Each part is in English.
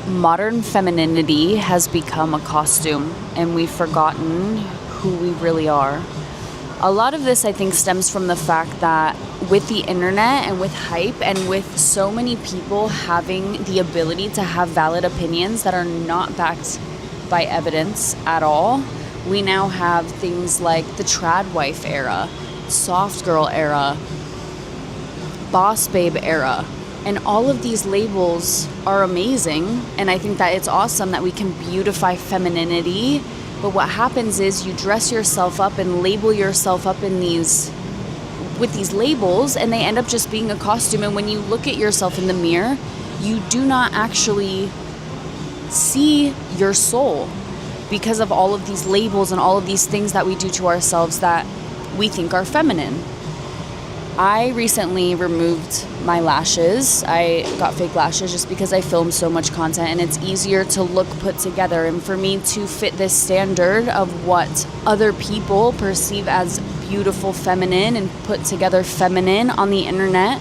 modern femininity has become a costume, and we've forgotten who we really are. A lot of this, I think, stems from the fact that with the internet and with hype and with so many people having the ability to have valid opinions that are not backed by evidence at all, we now have things like the trad wife era, soft girl era, boss babe era. And all of these labels are amazing, and I think that it's awesome that we can beautify femininity. But what happens is you dress yourself up and label yourself up with these labels, and they end up just being a costume. And when you look at yourself in the mirror, you do not actually see your soul because of all of these labels and all of these things that we do to ourselves that we think are feminine. I recently removed my lashes. I got fake lashes just because I film so much content and it's easier to look put together. And for me to fit this standard of what other people perceive as beautiful feminine and put together feminine on the internet.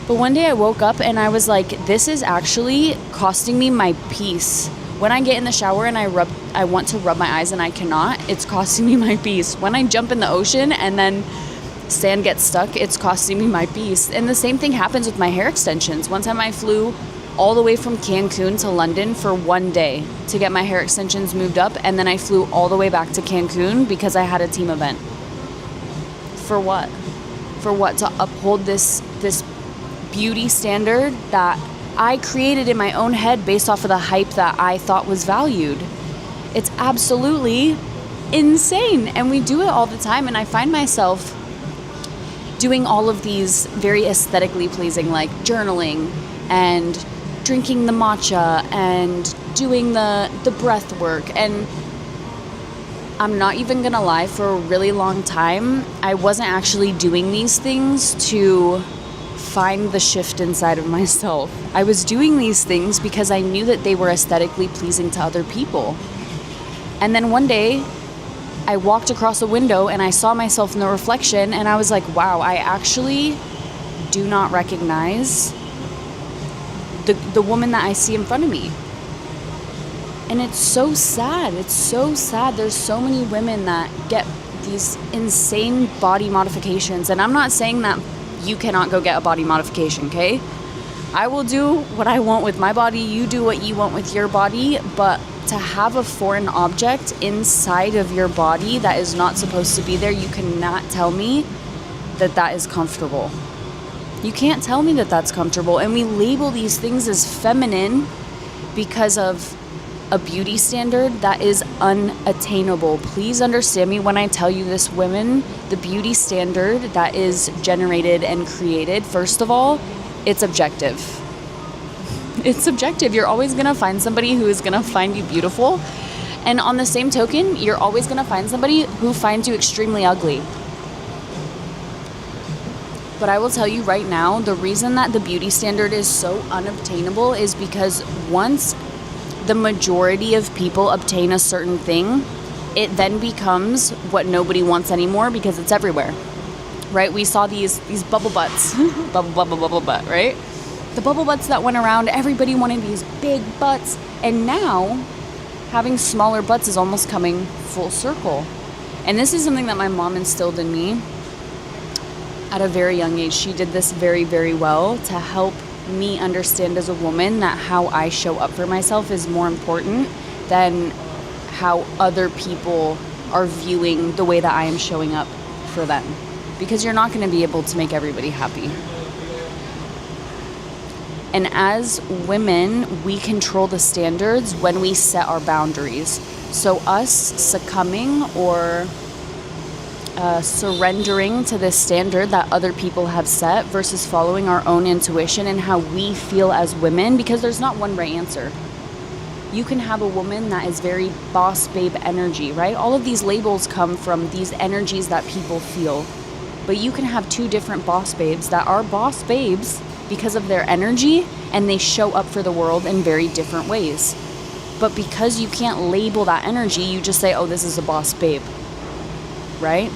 But one day I woke up and I was like, this is actually costing me my peace. When I get in the shower and I want to rub my eyes and I cannot, it's costing me my peace. When I jump in the ocean and then sand gets stuck, it's costing me my peace. And the same thing happens with my hair extensions. One time I flew all the way from Cancun to London for one day to get my hair extensions moved up, and then I flew all the way back to Cancun because I had a team event. For what? For what? To uphold this beauty standard that I created in my own head based off of the hype that I thought was valued. It's absolutely insane, and we do it all the time. And I find myself doing all of these very aesthetically pleasing, like journaling and drinking the matcha and doing the breath work. And I'm not even gonna lie, for a really long time, I wasn't actually doing these things to find the shift inside of myself. I was doing these things because I knew that they were aesthetically pleasing to other people. And then one day, I walked across a window and I saw myself in the reflection and I was like, wow, I actually do not recognize the woman that I see in front of me. And it's so sad. It's so sad. There's so many women that get these insane body modifications. And I'm not saying that you cannot go get a body modification, okay? I will do what I want with my body. You do what you want with your body. But to have a foreign object inside of your body that is not supposed to be there, you cannot tell me that that is comfortable. You can't tell me that that's comfortable. And we label these things as feminine because of a beauty standard that is unattainable. Please understand me when I tell you this, women. The beauty standard that is generated and created, first of all, it's objective. It's subjective. You're always going to find somebody who is going to find you beautiful. And on the same token, you're always going to find somebody who finds you extremely ugly. But I will tell you right now, the reason that the beauty standard is so unobtainable is because once the majority of people obtain a certain thing, it then becomes what nobody wants anymore because it's everywhere. Right? We saw these bubble butts. bubble butt, right? The bubble butts that went around, everybody wanted these big butts. And now, having smaller butts is almost coming full circle. And this is something that my mom instilled in me at a very young age. She did this very, very well to help me understand as a woman that how I show up for myself is more important than how other people are viewing the way that I am showing up for them. Because you're not going to be able to make everybody happy. And as women, we control the standards when we set our boundaries. So us succumbing or surrendering to this standard that other people have set versus following our own intuition and how we feel as women, because there's not one right answer. You can have a woman that is very boss babe energy, right? All of these labels come from these energies that people feel. But you can have two different boss babes that are boss babes because of their energy, and they show up for the world in very different ways. But because you can't label that energy, you just say, oh, this is a boss babe, right?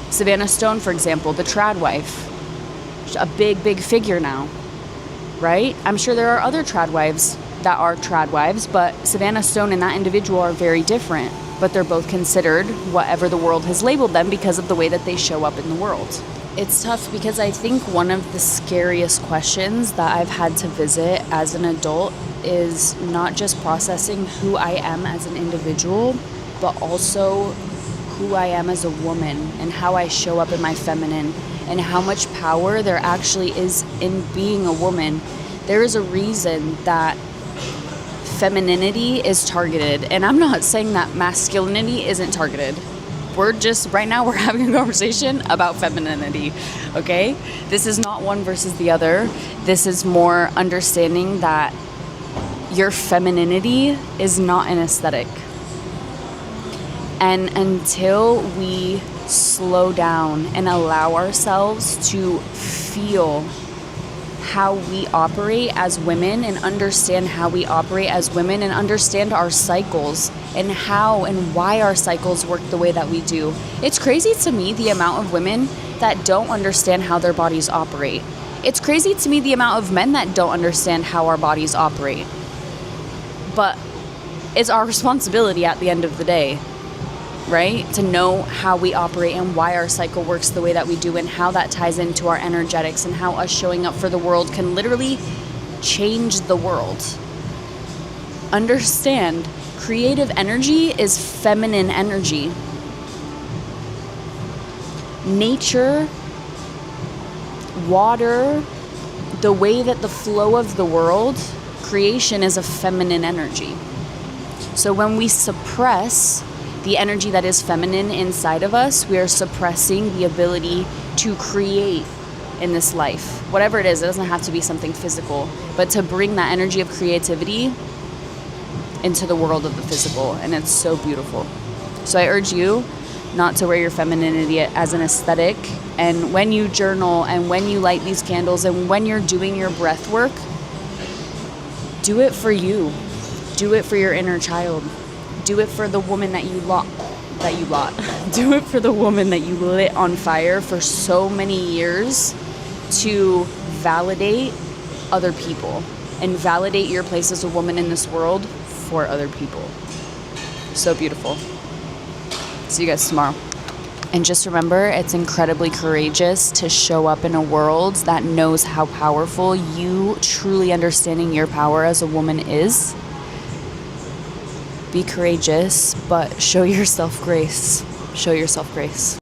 Savannah Stone, for example, the trad wife, a big figure now, right? I'm sure there are other trad wives that are trad wives, but Savannah Stone and that individual are very different, but they're both considered whatever the world has labeled them because of the way that they show up in the world. It's tough because I think one of the scariest questions that I've had to visit as an adult is not just processing who I am as an individual, but also who I am as a woman and how I show up in my feminine and how much power there actually is in being a woman. There is a reason that femininity is targeted, and I'm not saying that masculinity isn't targeted. Right now we're having a conversation about femininity, okay? This is not one versus the other. This is more understanding that your femininity is not an aesthetic. And until we slow down and allow ourselves to feel how we operate as women and understand how we operate as women and understand our cycles and how and why our cycles work the way that we do. It's crazy to me the amount of women that don't understand how their bodies operate. It's crazy to me the amount of men that don't understand how our bodies operate. But it's our responsibility at the end of the day, right? To know how we operate and why our cycle works the way that we do and how that ties into our energetics and how us showing up for the world can literally change the world. Understand, creative energy is feminine energy. Nature, water, the way that the flow of the world, creation is a feminine energy. So when we suppress the energy that is feminine inside of us, we are suppressing the ability to create in this life. Whatever it is, it doesn't have to be something physical, but to bring that energy of creativity into the world of the physical, and it's so beautiful. So I urge you not to wear your femininity as an aesthetic, and when you journal and when you light these candles and when you're doing your breath work, do it for you. Do it for your inner child. Do it for the woman that you do it for the woman that you lit on fire for so many years to validate other people and validate your place as a woman in this world for other people. So beautiful. See you guys tomorrow. And just remember, it's incredibly courageous to show up in a world that knows how powerful you truly understanding your power as a woman is. Be courageous, but show yourself grace. Show yourself grace.